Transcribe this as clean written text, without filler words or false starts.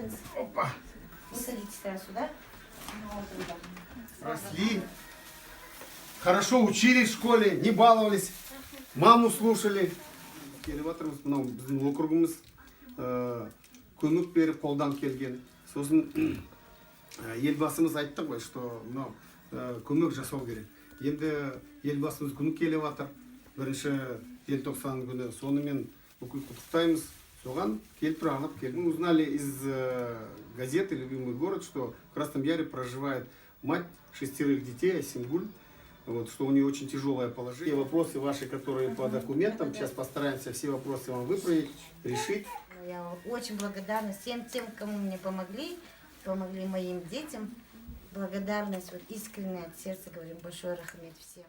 принц. Опа. Не садитесь сюда. Росли. Хорошо учились в школе, не баловались. Маму слушали. Келіватырмыз мынау біздің округіміз көмек беріп қолдан келген. Сосын елбасымыз айтты ғой, что мынау көмек жасау керек. Енді елбасымыз күні келіп жатыр. Бірінші желтоқсан күні. Сонымен бүкіл құттықтаймыз. Соған келіп тұрғанып келдім. Узнали из газеты «Любимый город», что в Красном Яре проживает мать 6 детей, Асингуль. Вот, что у нее очень тяжелое положение. Все вопросы ваши, которые по документам, сейчас постараемся все вопросы вам выправить, решить. Я очень благодарна всем тем, кому мне помогли моим детям. Благодарность, вот искренне от сердца говорю, большой рахмет всем.